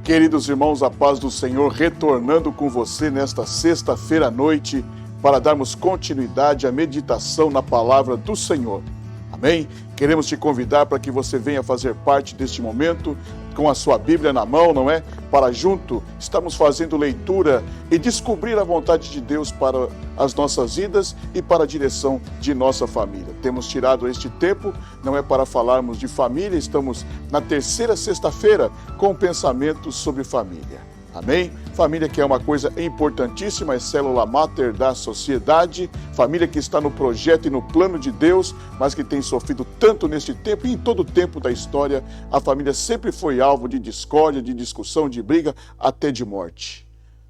Queridos irmãos, a paz do Senhor, retornando com você nesta sexta-feira à noite para darmos continuidade à meditação na palavra do Senhor. Amém? Queremos te convidar para que você venha fazer parte deste momento com a sua Bíblia na mão, não é? Para junto estamos fazendo leitura e descobrir a vontade de Deus para as nossas vidas e para a direção de nossa família. Temos tirado este tempo, não é para falarmos de família, estamos na terceira sexta-feira com pensamentos sobre família. Amém? Família que é uma coisa importantíssima, é célula máter da sociedade, família que está no projeto e no plano de Deus, mas que tem sofrido tanto neste tempo e em todo o tempo da história, a família sempre foi alvo de discórdia, de discussão, de briga, até de morte.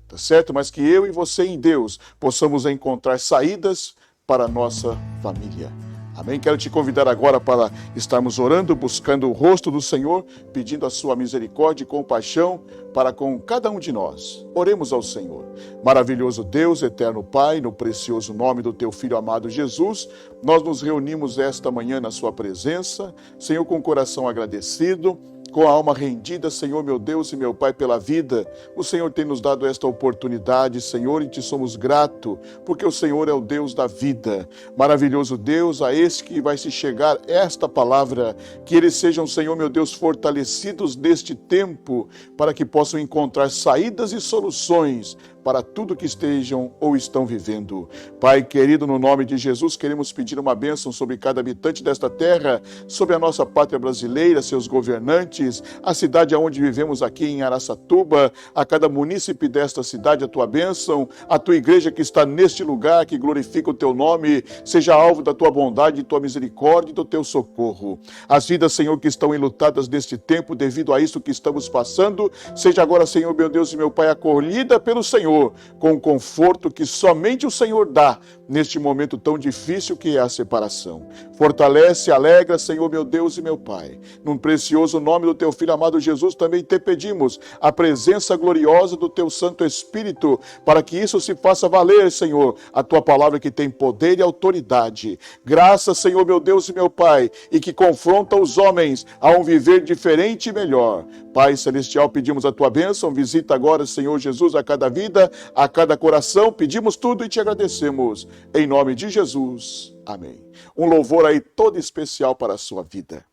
Tá certo? Mas que eu e você em Deus possamos encontrar saídas para a nossa família. Amém? Quero te convidar agora para estarmos orando, buscando o rosto do Senhor, pedindo a sua misericórdia e compaixão para com cada um de nós. Oremos ao Senhor. Maravilhoso Deus, eterno Pai, no precioso nome do teu Filho amado Jesus, nós nos reunimos esta manhã na sua presença, Senhor, com o coração agradecido, com a alma rendida, Senhor, meu Deus e meu Pai, pela vida. O Senhor tem nos dado esta oportunidade, Senhor, e te somos gratos, porque o Senhor é o Deus da vida. Maravilhoso Deus, a esse que vai se chegar esta palavra, que eles sejam, Senhor, meu Deus, fortalecidos neste tempo, para que possam encontrar saídas e soluções para tudo que estejam ou estão vivendo. Pai querido, no nome de Jesus, queremos pedir uma bênção sobre cada habitante desta terra, sobre a nossa pátria brasileira, seus governantes, a cidade onde vivemos aqui em Araçatuba, a cada munícipe desta cidade, a tua bênção, a tua igreja que está neste lugar, que glorifica o teu nome, seja alvo da tua bondade, de tua misericórdia e do teu socorro. As vidas, Senhor, que estão enlutadas neste tempo, devido a isso que estamos passando, seja agora, Senhor, meu Deus e meu Pai, acolhida pelo Senhor, com o conforto que somente o Senhor dá neste momento tão difícil que é a separação. Fortalece, alegra, Senhor, meu Deus e meu Pai. Num precioso nome do teu Filho amado Jesus, também te pedimos a presença gloriosa do teu Santo Espírito, para que isso se faça valer, Senhor, a tua palavra que tem poder e autoridade. Graça, Senhor, meu Deus e meu Pai, e que confronta os homens a um viver diferente e melhor. Pai Celestial, pedimos a tua bênção, visita agora, Senhor Jesus, a cada vida, a cada coração, pedimos tudo e te agradecemos. Em nome de Jesus, amém. Um louvor aí todo especial para a sua vida.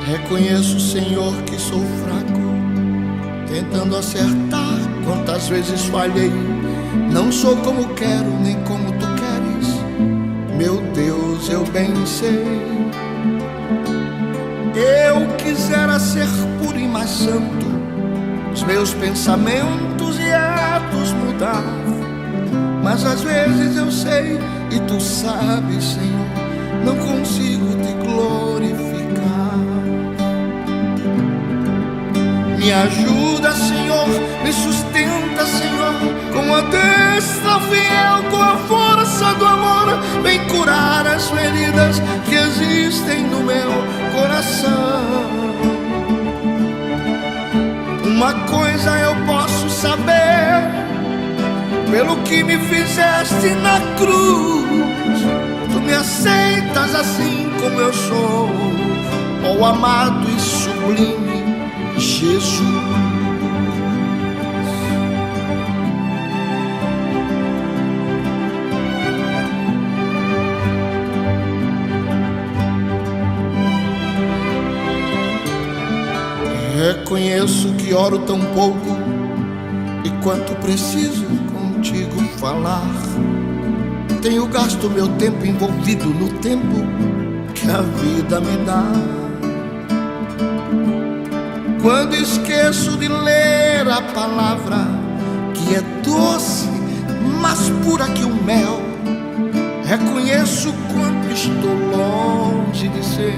Reconheço, Senhor, que sou fraco, tentando acertar quantas vezes falhei. Não sou como quero, nem como tu queres, meu Deus, eu bem sei. Eu quisera ser puro e mais santo, os meus pensamentos e atos mudar, mas às vezes eu sei, e tu sabes, Senhor, não consigo te glorificar. Me ajuda, Senhor, me sustenta, Senhor, com a destra fiel, com a força do amor, vem curar as feridas que existem no meu coração. Uma coisa eu posso saber, pelo que me fizeste na cruz, tu me aceitas assim como eu sou, ó amado e sublime Jesus. Reconheço que oro tão pouco e quanto preciso contigo falar. Tenho gasto meu tempo envolvido no tempo que a vida me dá. Quando esqueço de ler a palavra, que é doce, mais pura que o mel, reconheço quanto estou longe de ser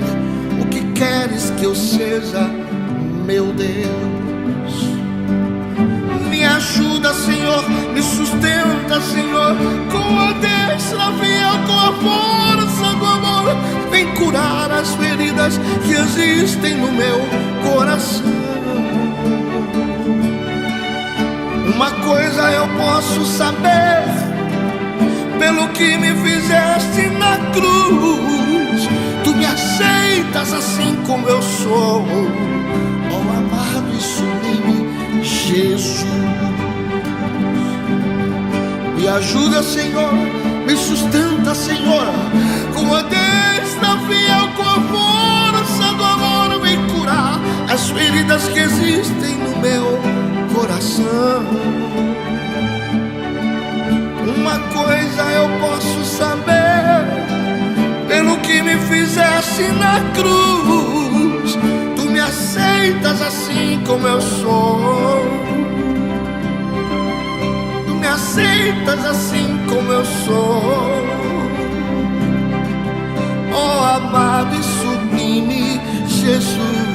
o que queres que eu seja, meu Deus. Me ajuda, Senhor, me sustenta, Senhor, com a destra fiel, com a força do amor, vem curar as feridas que existem no meu coração. Uma coisa eu posso saber, pelo que me fizeste na cruz, tu me aceitas assim como eu sou, ó amado e sublime Jesus. Me ajuda, Senhor, me sustenta, Senhor, com a destra fiel, com a força do amor, vem curar as feridas que existem no meu coração. Uma coisa eu posso saber, pelo que me fizeste na cruz, tu me aceitas assim como eu sou, tu me aceitas assim como eu sou, ó amado e sublime Jesus.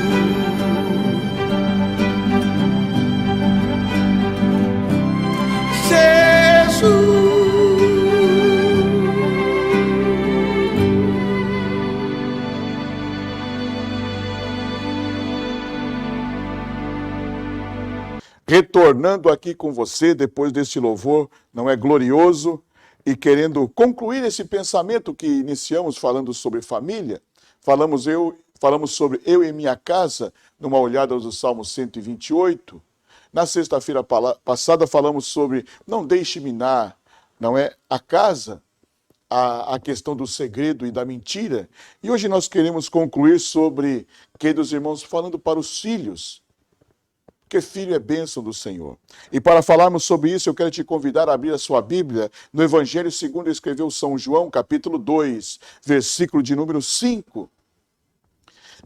Retornando aqui com você depois deste louvor, não é glorioso, e querendo concluir esse pensamento que iniciamos falando sobre família, falamos sobre eu e minha casa, numa olhada do Salmo 128. Na sexta-feira passada falamos sobre não deixe minar, não é a casa, a questão do segredo e da mentira. E hoje nós queremos concluir sobre, queridos irmãos, falando para os filhos, porque filho é bênção do Senhor. E para falarmos sobre isso, eu quero te convidar a abrir a sua Bíblia no Evangelho segundo escreveu São João, capítulo 2, versículo de número 5.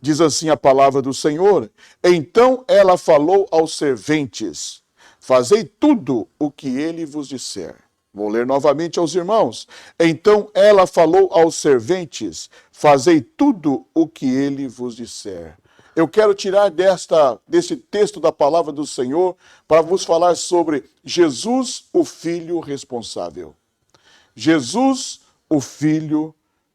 Diz assim a palavra do Senhor: então ela falou aos serventes, fazei tudo o que ele vos disser. Vou ler novamente aos irmãos. Então ela falou aos serventes, fazei tudo o que ele vos disser. Eu quero tirar desse texto da palavra do Senhor para vos falar sobre Jesus, o Filho responsável. Jesus, o Filho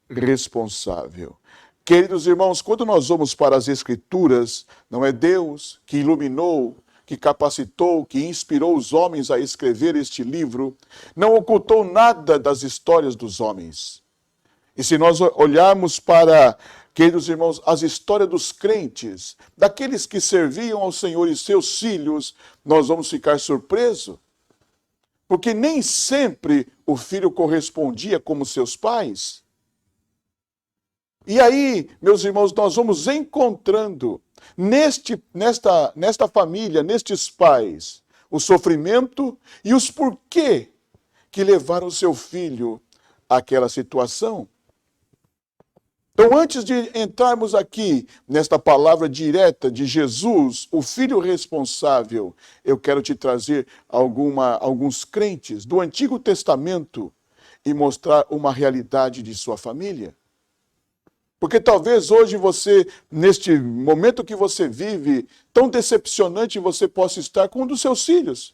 responsável. Queridos irmãos, quando nós vamos para as Escrituras, não é Deus que iluminou, que capacitou, que inspirou os homens a escrever este livro, não ocultou nada das histórias dos homens. E se nós olharmos para, queridos irmãos, as histórias dos crentes, daqueles que serviam ao Senhor e seus filhos, nós vamos ficar surpresos. Porque nem sempre o filho correspondia como seus pais. E aí, meus irmãos, nós vamos encontrando nesta família, nestes pais, o sofrimento e os porquê que levaram seu filho àquela situação. Então, antes de entrarmos aqui nesta palavra direta de Jesus, o Filho responsável, eu quero te trazer alguns crentes do Antigo Testamento e mostrar uma realidade de sua família. Porque talvez hoje você, neste momento que você vive, tão decepcionante, você possa estar com um dos seus filhos.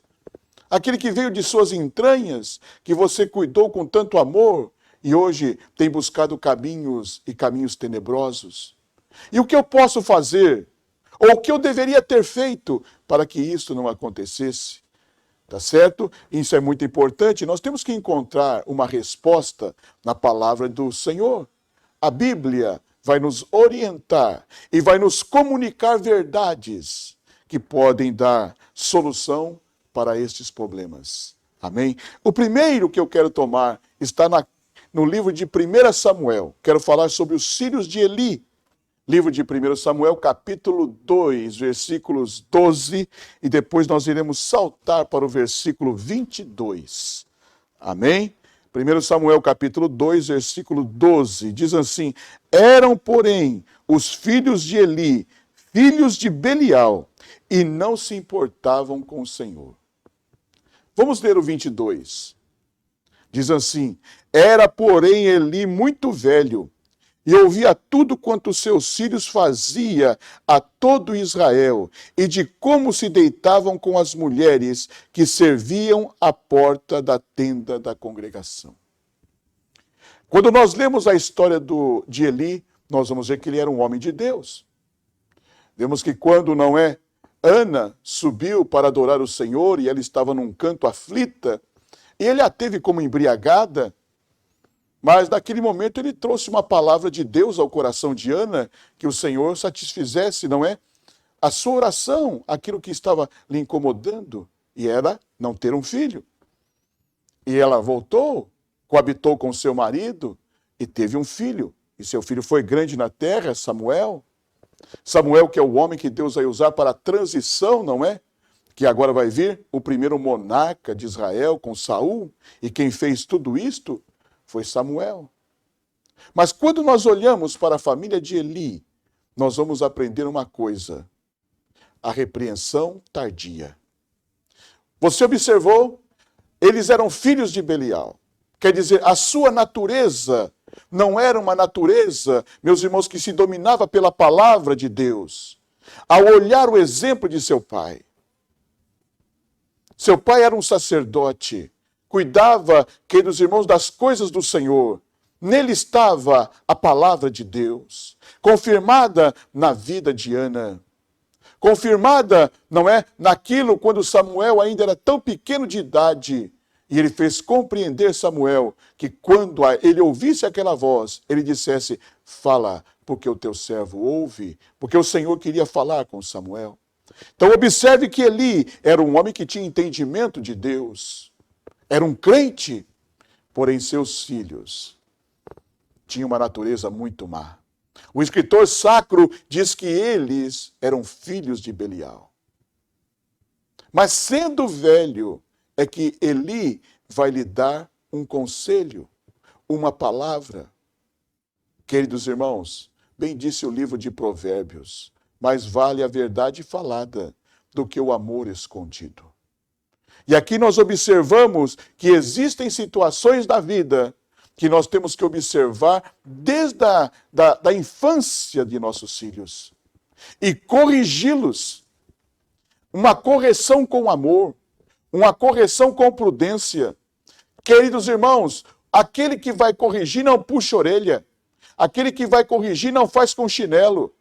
Aquele que veio de suas entranhas, que você cuidou com tanto amor, e hoje tem buscado caminhos e caminhos tenebrosos. E o que eu posso fazer? Ou o que eu deveria ter feito para que isso não acontecesse? Tá certo? Isso é muito importante. Nós temos que encontrar uma resposta na palavra do Senhor. A Bíblia vai nos orientar e vai nos comunicar verdades que podem dar solução para estes problemas. Amém? O primeiro que eu quero tomar está no livro de 1 Samuel. Quero falar sobre os filhos de Eli. Livro de 1 Samuel, capítulo 2, versículos 12, e depois nós iremos saltar para o versículo 22. Amém? 1 Samuel, capítulo 2, versículo 12, diz assim: eram, porém, os filhos de Eli, filhos de Belial, e não se importavam com o Senhor. Vamos ler o 22. Diz assim: era, porém, Eli muito velho, e ouvia tudo quanto seus filhos fazia a todo Israel, e de como se deitavam com as mulheres que serviam à porta da tenda da congregação. Quando nós lemos a história de Eli, nós vamos ver que ele era um homem de Deus. Vemos que quando Ana subiu para adorar o Senhor e ela estava num canto aflita, e ele a teve como embriagada, mas naquele momento ele trouxe uma palavra de Deus ao coração de Ana, que o Senhor satisfizesse, não é? A sua oração, aquilo que estava lhe incomodando, e era não ter um filho. E ela voltou, coabitou com seu marido e teve um filho. E seu filho foi grande na terra, Samuel. Samuel, que é o homem que Deus vai usar para a transição, não é? Que agora vai vir o primeiro monarca de Israel com Saul. E quem fez tudo isto foi Samuel. Mas quando nós olhamos para a família de Eli, nós vamos aprender uma coisa: a repreensão tardia. Você observou? Eles eram filhos de Belial. Quer dizer, a sua natureza não era uma natureza, meus irmãos, que se dominava pela palavra de Deus. Ao olhar o exemplo de seu pai era um sacerdote, cuidava, queridos irmãos, das coisas do Senhor. Nele estava a palavra de Deus, confirmada na vida de Ana. Confirmada, não é, naquilo quando Samuel ainda era tão pequeno de idade. E ele fez compreender Samuel que quando ele ouvisse aquela voz, ele dissesse: fala, porque o teu servo ouve, porque o Senhor queria falar com Samuel. Então observe que Eli era um homem que tinha entendimento de Deus. Era um crente, porém seus filhos tinham uma natureza muito má. O escritor sacro diz que eles eram filhos de Belial. Mas sendo velho, é que Eli vai lhe dar um conselho, uma palavra. Queridos irmãos, bem disse o livro de Provérbios, mais vale a verdade falada do que o amor escondido. E aqui nós observamos que existem situações da vida que nós temos que observar desde a infância de nossos filhos e corrigi-los. Uma correção com amor, uma correção com prudência. Queridos irmãos, aquele que vai corrigir não puxa a orelha. Aquele que vai corrigir não faz com chinelo.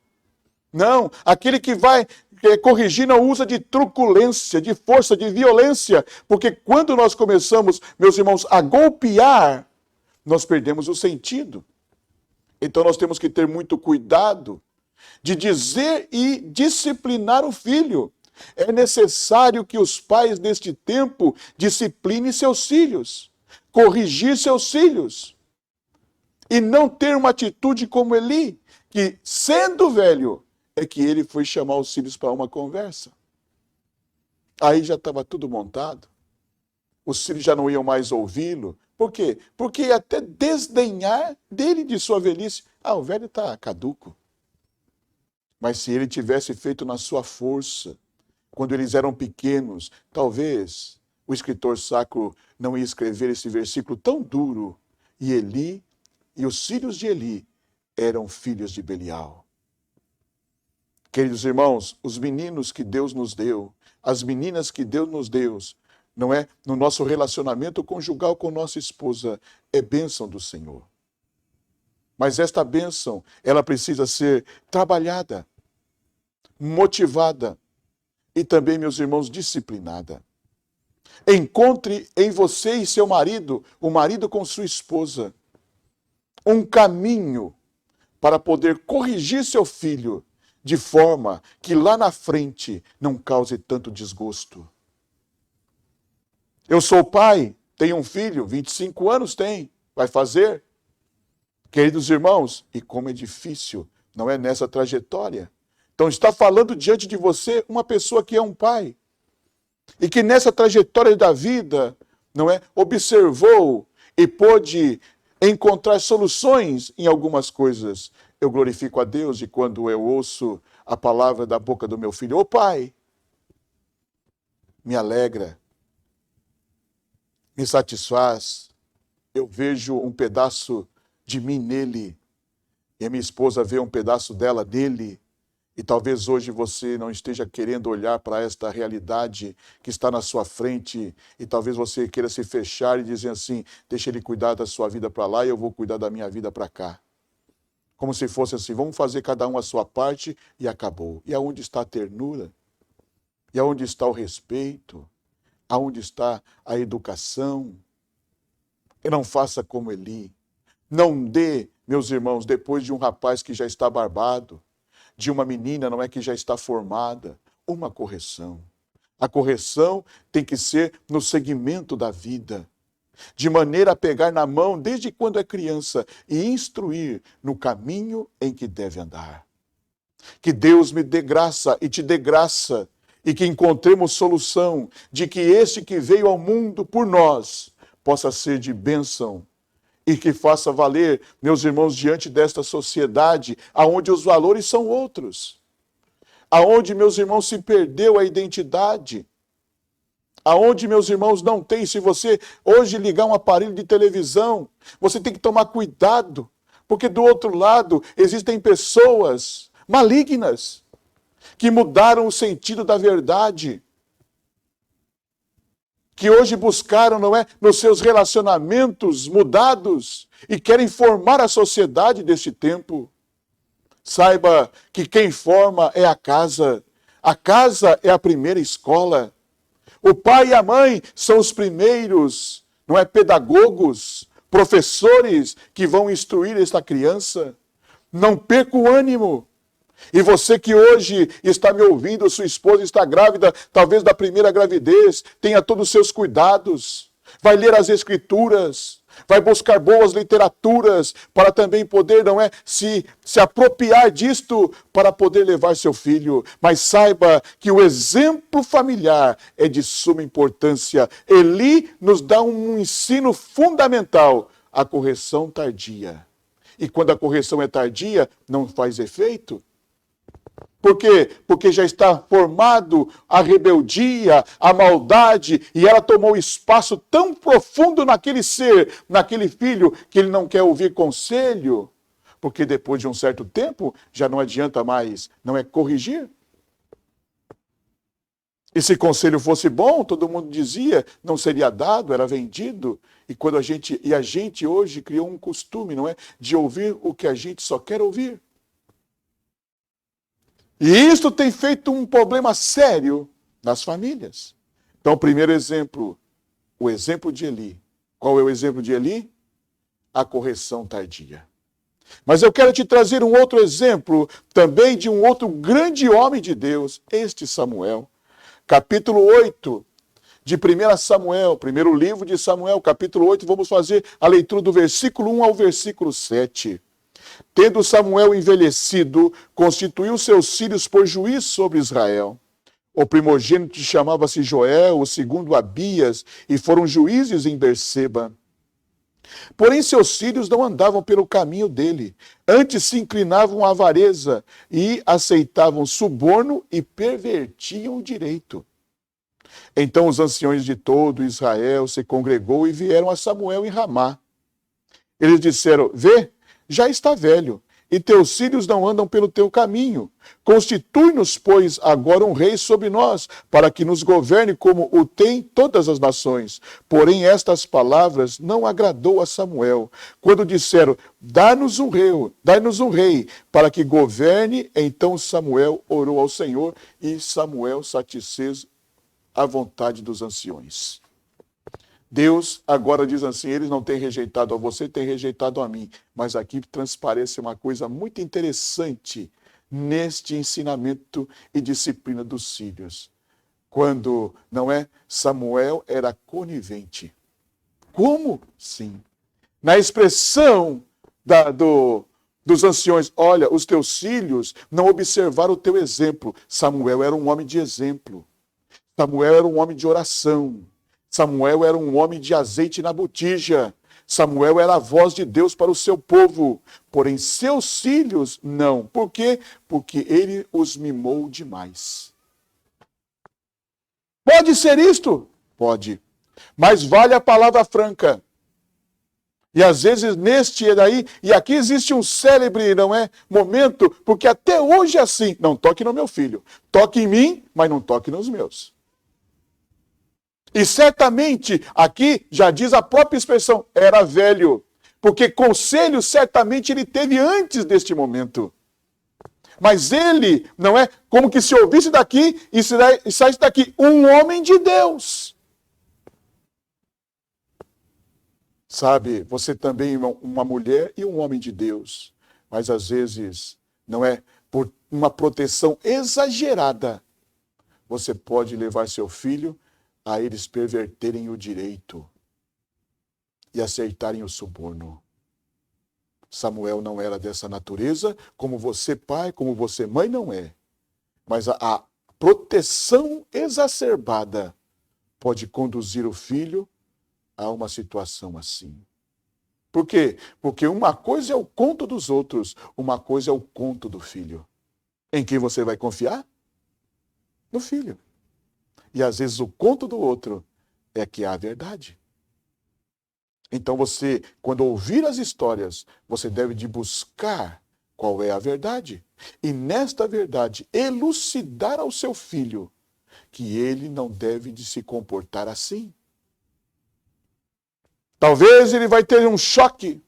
Não, aquele que vai corrigir não usa de truculência, de força, de violência. Porque quando nós começamos, meus irmãos, a golpear, nós perdemos o sentido. Então nós temos que ter muito cuidado de dizer e disciplinar o filho. É necessário que os pais neste tempo disciplinem seus filhos, corrigir seus filhos. E não ter uma atitude como Eli, que sendo velho, é que ele foi chamar os filhos para uma conversa. Aí já estava tudo montado. Os filhos já não iam mais ouvi-lo. Por quê? Porque ia até desdenhar dele, de sua velhice. Ah, o velho está caduco. Mas se ele tivesse feito na sua força, quando eles eram pequenos, talvez o escritor sacro não ia escrever esse versículo tão duro. E Eli e os filhos de Eli eram filhos de Belial. Queridos irmãos, os meninos que Deus nos deu, as meninas que Deus nos deu, não é? No nosso relacionamento conjugal com nossa esposa, é bênção do Senhor. Mas esta bênção, ela precisa ser trabalhada, motivada e também, meus irmãos, disciplinada. Encontre em você e seu marido, o marido com sua esposa, um caminho para poder corrigir seu filho de forma que lá na frente não cause tanto desgosto. Eu sou pai, tenho um filho, 25 anos tem, vai fazer. Queridos irmãos, e como é difícil, não é nessa trajetória. Então está falando diante de você uma pessoa que é um pai. E que nessa trajetória da vida, não é, observou e pôde encontrar soluções em algumas coisas. Eu glorifico a Deus e quando eu ouço a palavra da boca do meu filho, ô pai, me alegra, me satisfaz, eu vejo um pedaço de mim nele, e a minha esposa vê um pedaço dela nele, e talvez hoje você não esteja querendo olhar para esta realidade que está na sua frente, e talvez você queira se fechar e dizer assim, deixa ele cuidar da sua vida para lá e eu vou cuidar da minha vida para cá. Como se fosse assim, vamos fazer cada um a sua parte e acabou. E aonde está a ternura? E aonde está o respeito? Aonde está a educação? E não faça como Eli. Não dê, meus irmãos, depois de um rapaz que já está barbado, de uma menina, não é, que já está formada, uma correção. A correção tem que ser no segmento da vida, de maneira a pegar na mão desde quando é criança e instruir no caminho em que deve andar. Que Deus me dê graça e te dê graça, e que encontremos solução de que este que veio ao mundo por nós possa ser de bênção e que faça valer, meus irmãos, diante desta sociedade, aonde os valores são outros, aonde, meus irmãos, se perdeu a identidade, aonde, meus irmãos, não tem. Se você hoje ligar um aparelho de televisão, você tem que tomar cuidado, porque do outro lado existem pessoas malignas que mudaram o sentido da verdade, que hoje buscaram, não é, nos seus relacionamentos mudados e querem formar a sociedade deste tempo. Saiba que quem forma é a casa é a primeira escola. O pai e a mãe são os primeiros, não é, pedagogos, professores que vão instruir esta criança. Não perca o ânimo. E você que hoje está me ouvindo, sua esposa está grávida, talvez da primeira gravidez, tenha todos os seus cuidados, vai ler as escrituras, vai buscar boas literaturas para também poder, não é, se apropriar disto para poder levar seu filho. Mas saiba que o exemplo familiar é de suma importância. Eli nos dá um ensino fundamental, a correção tardia. E quando a correção é tardia, não faz efeito. Por quê? Porque já está formado a rebeldia, a maldade, e ela tomou espaço tão profundo naquele ser, naquele filho, que ele não quer ouvir conselho, porque depois de um certo tempo já não adianta mais, não é corrigir. E se conselho fosse bom, todo mundo dizia, não seria dado, era vendido. E a gente hoje criou um costume, não é, de ouvir o que a gente só quer ouvir. E isso tem feito um problema sério nas famílias. Então, o primeiro exemplo, o exemplo de Eli. Qual é o exemplo de Eli? A correção tardia. Mas eu quero te trazer um outro exemplo, também de um outro grande homem de Deus, este Samuel. Capítulo 8 de 1 Samuel, primeiro livro de Samuel, capítulo 8, vamos fazer a leitura do versículo 1 ao versículo 7. Tendo Samuel envelhecido, constituiu seus filhos por juiz sobre Israel. O primogênito chamava-se Joel, o segundo Abias, e foram juízes em Berseba. Porém, seus filhos não andavam pelo caminho dele, antes se inclinavam à avareza e aceitavam suborno e pervertiam o direito. Então os anciões de todo Israel se congregou e vieram a Samuel em Ramá. Eles disseram, vê, já está velho, e teus filhos não andam pelo teu caminho. Constitui-nos, pois, agora um rei sobre nós, para que nos governe como o tem todas as nações. Porém, estas palavras não agradou a Samuel. Quando disseram, dá-nos um rei, para que governe, então Samuel orou ao Senhor, e Samuel satisfez a vontade dos anciões. Deus agora diz assim, eles não têm rejeitado a você, têm rejeitado a mim. Mas aqui transparece uma coisa muito interessante neste ensinamento e disciplina dos filhos. Quando, não é, Samuel era conivente. Como? Sim. Na expressão dos anciões, olha, os teus filhos não observaram o teu exemplo. Samuel era um homem de exemplo. Samuel era um homem de oração. Samuel era um homem de azeite na botija. Samuel era a voz de Deus para o seu povo. Porém, seus filhos, não. Por quê? Porque ele os mimou demais. Pode ser isto? Pode. Mas vale a palavra franca. E às vezes neste daí, e aqui existe um célebre, não é, momento, porque até hoje é assim. Não toque no meu filho. Toque em mim, mas não toque nos meus. E certamente, aqui já diz a própria expressão, era velho. Porque conselho certamente ele teve antes deste momento. Mas ele, não é como que se ouvisse daqui e saísse daqui um homem de Deus. Sabe, você também é uma mulher e um homem de Deus. Mas às vezes, não é por uma proteção exagerada, você pode levar seu filho a eles perverterem o direito e aceitarem o suborno. Samuel não era dessa natureza, como você pai, como você mãe não é. Mas a proteção exacerbada pode conduzir o filho a uma situação assim. Por quê? Porque uma coisa é o conto dos outros, uma coisa é o conto do filho. Em quem você vai confiar? No filho. E às vezes o conto do outro é que há a verdade. Então você, quando ouvir as histórias, você deve de buscar qual é a verdade. E nesta verdade, elucidar ao seu filho que ele não deve de se comportar assim. Talvez ele vai ter um choque.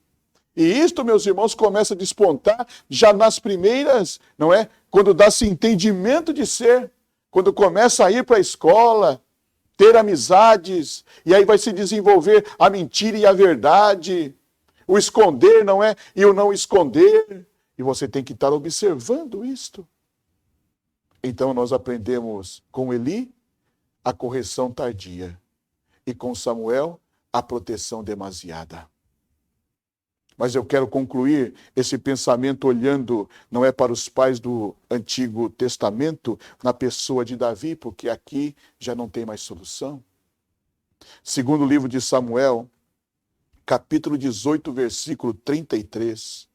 E isto, meus irmãos, começa a despontar já nas primeiras, não é? Quando dá-se entendimento de ser, quando começa a ir para a escola, ter amizades, e aí vai se desenvolver a mentira e a verdade, o esconder, não é? E o não esconder. E você tem que estar observando isto. Então nós aprendemos com Eli a correção tardia e com Samuel a proteção demasiada. Mas eu quero concluir esse pensamento olhando, não é para os pais do Antigo Testamento, na pessoa de Davi, porque aqui já não tem mais solução. Segundo o livro de Samuel, capítulo 18, versículo 33,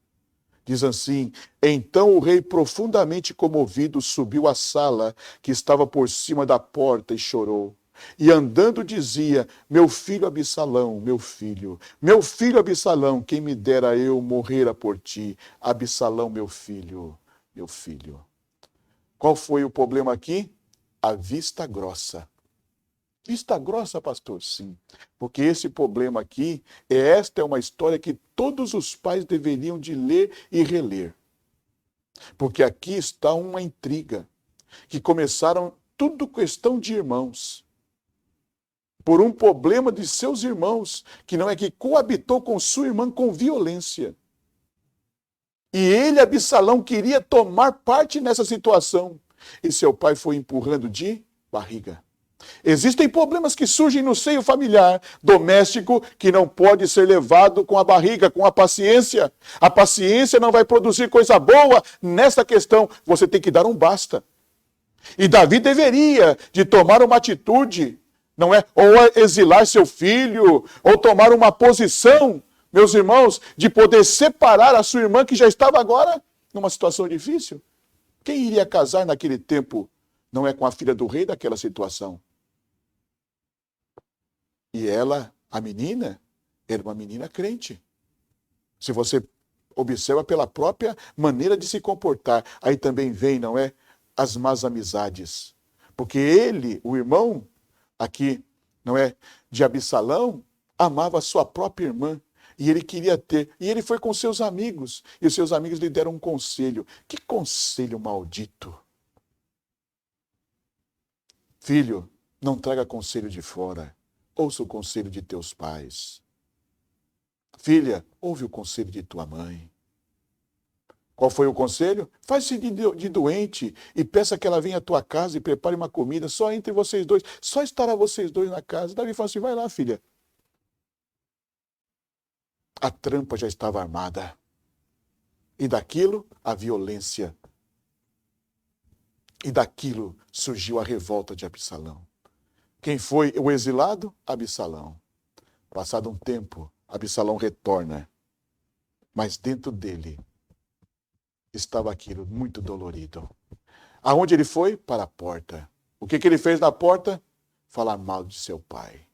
diz assim: então o rei, profundamente comovido, subiu à sala que estava por cima da porta e chorou. E andando dizia: meu filho Absalão, meu filho Absalão, quem me dera eu morrera por ti. Absalão, meu filho, meu filho. Qual foi o problema aqui? A vista grossa. Vista grossa, pastor? Sim. Porque esse problema aqui, esta é uma história que todos os pais deveriam de ler e reler. Porque aqui está uma intriga, que começaram tudo questão de irmãos. Por um problema de seus irmãos, que não é que coabitou com sua irmã com violência. E ele, Absalão, queria tomar parte nessa situação. E seu pai foi empurrando de barriga. Existem problemas que surgem no seio familiar, doméstico, que não pode ser levado com a barriga, com a paciência. A paciência não vai produzir coisa boa nessa questão. Você tem que dar um basta. E Davi deveria de tomar uma atitude, não é? Ou exilar seu filho, ou tomar uma posição, meus irmãos, de poder separar a sua irmã que já estava agora numa situação difícil. Quem iria casar naquele tempo não é com a filha do rei daquela situação? E ela, a menina, era uma menina crente. Se você observa pela própria maneira de se comportar, aí também vem, não é? As más amizades. Porque ele, o irmão, aqui, não é, de Absalão, amava a sua própria irmã, e ele queria ter, e ele foi com seus amigos, e os seus amigos lhe deram um conselho. Que conselho maldito! Filho, não traga conselho de fora, ouça o conselho de teus pais. Filha, ouve o conselho de tua mãe. Qual foi o conselho? Faz-se de doente e peça que ela venha à tua casa e prepare uma comida só entre vocês dois. Só estará vocês dois na casa. Davi falou assim: vai lá, filha. A trampa já estava armada. E daquilo, a violência. E daquilo surgiu a revolta de Absalão. Quem foi o exilado? Absalão. Passado um tempo, Absalão retorna. Mas dentro dele estava aquilo muito dolorido. Aonde ele foi? Para a porta. O que ele fez na porta? Falar mal de seu pai.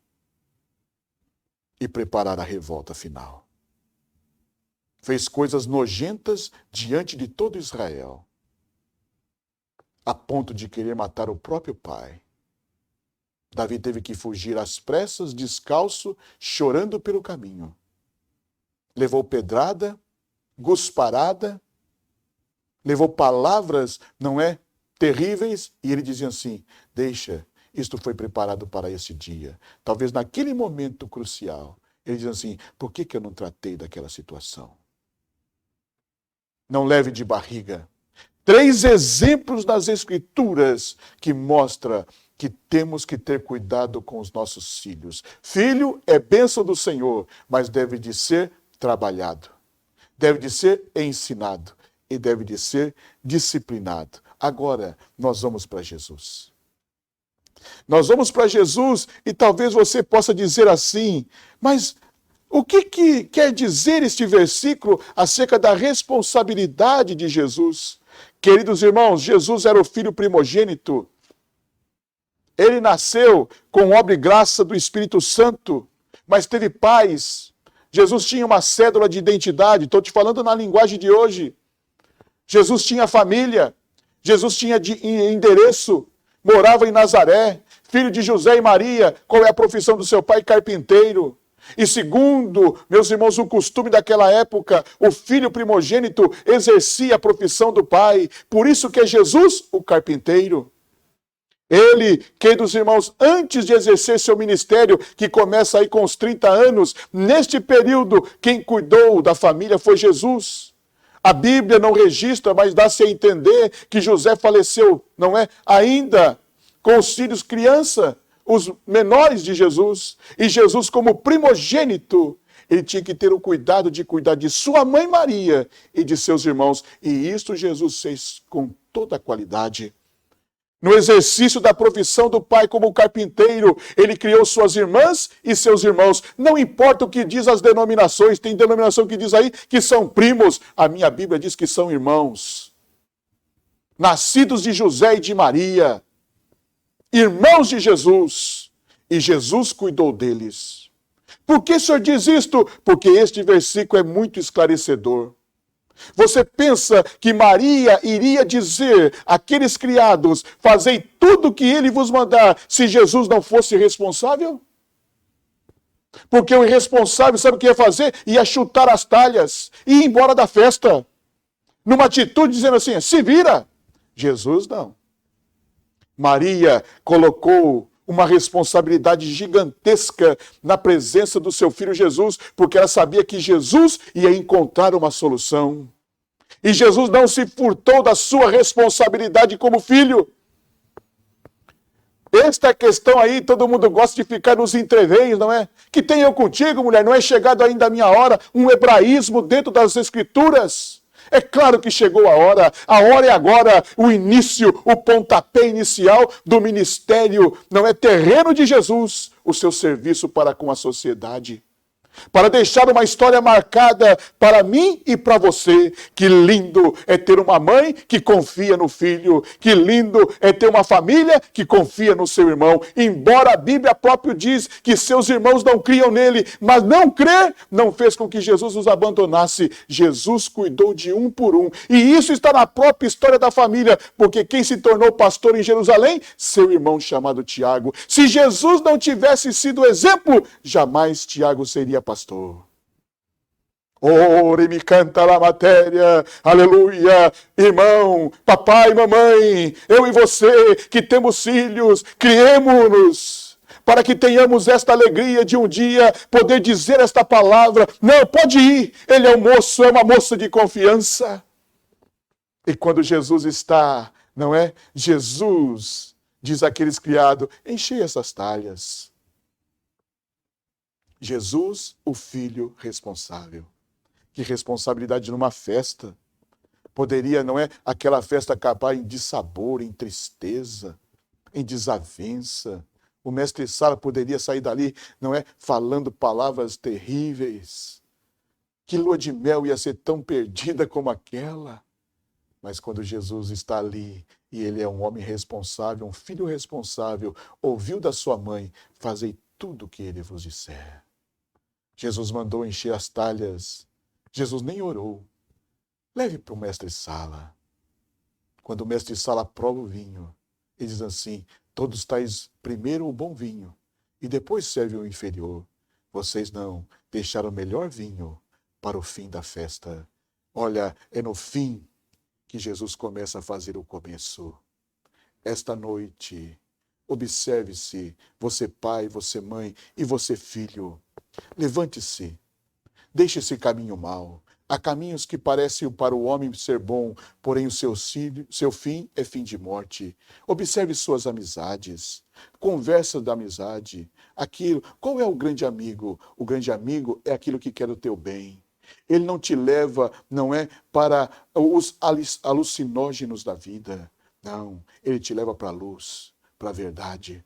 E preparar a revolta final. Fez coisas nojentas diante de todo Israel. A ponto de querer matar o próprio pai. Davi teve que fugir às pressas, descalço, chorando pelo caminho. Levou pedrada, gusparada, levou palavras, não é, terríveis, e ele dizia assim, deixa, isto foi preparado para esse dia. Talvez naquele momento crucial, ele dizia assim, por que eu não tratei daquela situação? Não leve de barriga. 3 exemplos das Escrituras que mostram que temos que ter cuidado com os nossos filhos. Filho é bênção do Senhor, mas deve de ser trabalhado, deve de ser ensinado e deve de ser disciplinado. Agora, nós vamos para Jesus. Nós vamos para Jesus e talvez você possa dizer assim, mas o que quer dizer este versículo acerca da responsabilidade de Jesus? Queridos irmãos, Jesus era o filho primogênito. Ele nasceu com obra e graça do Espírito Santo, mas teve pais. Jesus tinha uma cédula de identidade, estou te falando na linguagem de hoje. Jesus tinha família, Jesus tinha endereço, morava em Nazaré, filho de José e Maria. Qual é a profissão do seu pai? Carpinteiro. E segundo, meus irmãos, o costume daquela época, o filho primogênito exercia a profissão do pai. Por isso que é Jesus o carpinteiro. Ele, queridos irmãos, antes de exercer seu ministério, que começa aí com os 30 anos, neste período, quem cuidou da família foi Jesus. A Bíblia não registra, mas dá-se a entender que José faleceu, não é? Ainda com os filhos criança, os menores de Jesus. E Jesus, como primogênito, ele tinha que ter o cuidado de cuidar de sua mãe Maria e de seus irmãos. E isto Jesus fez com toda a qualidade. No exercício da profissão do pai como carpinteiro, ele criou suas irmãs e seus irmãos. Não importa o que diz as denominações, tem denominação que diz aí que são primos. A minha Bíblia diz que são irmãos. Nascidos de José e de Maria. Irmãos de Jesus. E Jesus cuidou deles. Por que o senhor diz isto? Porque este versículo é muito esclarecedor. Você pensa que Maria iria dizer àqueles criados, fazei tudo o que ele vos mandar, se Jesus não fosse responsável? Porque o irresponsável, sabe o que ia fazer? Ia chutar as talhas e ir embora da festa. Numa atitude dizendo assim, se vira. Jesus não. Maria colocou uma responsabilidade gigantesca na presença do seu filho Jesus, porque ela sabia que Jesus ia encontrar uma solução. E Jesus não se furtou da sua responsabilidade como filho. Esta questão aí, todo mundo gosta de ficar nos entreveios, não é? Que tenho eu contigo, mulher, não é chegado ainda a minha hora, um hebraísmo dentro das Escrituras. É claro que chegou a hora é agora, o início, o pontapé inicial do ministério, não é terreno de Jesus, o seu serviço para com a sociedade. Para deixar uma história marcada para mim e para você. Que lindo é ter uma mãe que confia no filho. Que lindo é ter uma família que confia no seu irmão. Embora a Bíblia próprio diz que seus irmãos não criam nele, mas não crer não fez com que Jesus os abandonasse. Jesus cuidou de um por um. E isso está na própria história da família, porque quem se tornou pastor em Jerusalém? Seu irmão chamado Tiago. Se Jesus não tivesse sido exemplo, jamais Tiago seria pastor. Ore me canta a matéria, aleluia, irmão, papai, mamãe, eu e você que temos filhos, criemo-nos para que tenhamos esta alegria de um dia poder dizer esta palavra. Não, pode ir, ele é um moço, é uma moça de confiança. E quando Jesus está, não é? Jesus diz àqueles criados, enchei essas talhas. Jesus, o filho responsável. Que responsabilidade numa festa. Poderia, não é, aquela festa acabar em dissabor, em tristeza, em desavença. O mestre Sala poderia sair dali, não é, falando palavras terríveis. Que lua de mel ia ser tão perdida como aquela? Mas quando Jesus está ali, e ele é um homem responsável, um filho responsável, ouviu da sua mãe, fazei tudo o que ele vos disser. Jesus mandou encher as talhas. Jesus nem orou. Leve para o mestre Sala. Quando o mestre Sala prova o vinho, ele diz assim, todos tais primeiro o bom vinho, e depois serve o inferior. Vocês não, deixaram o melhor vinho para o fim da festa. Olha, é no fim que Jesus começa a fazer o começo. Esta noite, observe-se, você pai, você mãe e você filho. Levante-se, deixe esse caminho mau. Há caminhos que parecem para o homem ser bom, porém o seu fim é fim de morte. Observe suas amizades, conversa da amizade. Qual é o grande amigo? O grande amigo é aquilo que quer o teu bem. Ele não te leva, não é, para os alucinógenos da vida. Não, ele te leva para a luz, para a verdade.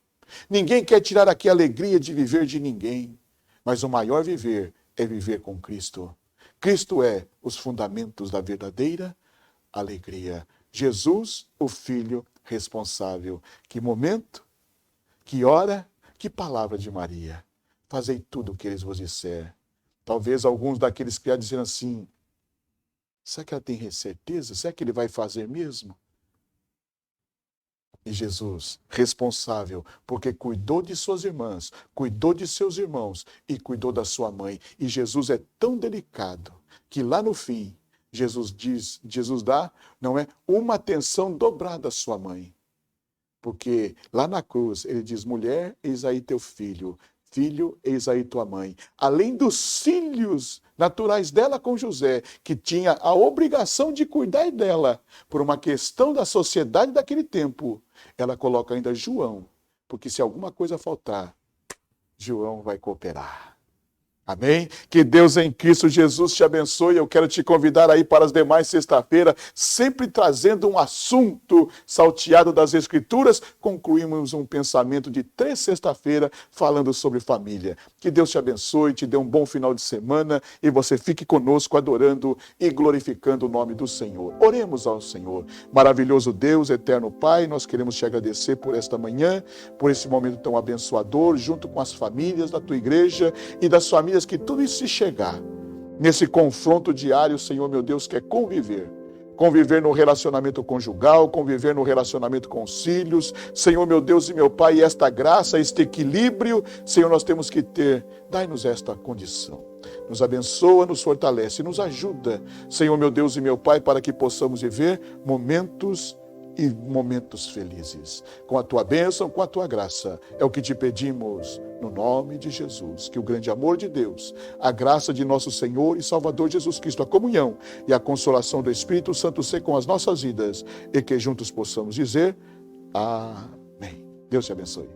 Ninguém quer tirar aqui a alegria de viver de ninguém, mas o maior viver é viver com Cristo. Cristo é os fundamentos da verdadeira alegria. Jesus, o Filho responsável. Que momento, que hora, que palavra de Maria. Fazei tudo o que eles vos disser. Talvez alguns daqueles que já dizeram assim, será que ela tem certeza? Será que ele vai fazer mesmo? E Jesus, responsável, porque cuidou de suas irmãs, cuidou de seus irmãos e cuidou da sua mãe. E Jesus é tão delicado que lá no fim, Jesus dá, não é, uma atenção dobrada à sua mãe. Porque lá na cruz ele diz, mulher, eis aí teu filho. Filho, eis aí tua mãe. Além dos filhos naturais dela com José, que tinha a obrigação de cuidar dela, por uma questão da sociedade daquele tempo, ela coloca ainda João, porque se alguma coisa faltar, João vai cooperar. Amém? Que Deus em Cristo Jesus te abençoe. Eu quero te convidar aí para as demais sexta-feira, sempre trazendo um assunto salteado das Escrituras. Concluímos um pensamento de 3 sexta-feira falando sobre família. Que Deus te abençoe, te dê um bom final de semana e você fique conosco adorando e glorificando o nome do Senhor. Oremos ao Senhor. Maravilhoso Deus, eterno Pai, nós queremos te agradecer por esta manhã, por esse momento tão abençoador, junto com as famílias da tua igreja e das famílias que tudo isso se chegar, nesse confronto diário, Senhor meu Deus, que é conviver no relacionamento conjugal, conviver no relacionamento com os filhos, Senhor meu Deus e meu Pai, esta graça, este equilíbrio, Senhor, nós temos que ter, dai-nos esta condição. Nos abençoa, nos fortalece, nos ajuda, Senhor meu Deus e meu Pai, para que possamos viver momentos felizes. Com a tua bênção, com a tua graça, é o que te pedimos no nome de Jesus. Que o grande amor de Deus, a graça de nosso Senhor e Salvador Jesus Cristo, a comunhão e a consolação do Espírito Santo seja com as nossas vidas e que juntos possamos dizer amém. Deus te abençoe.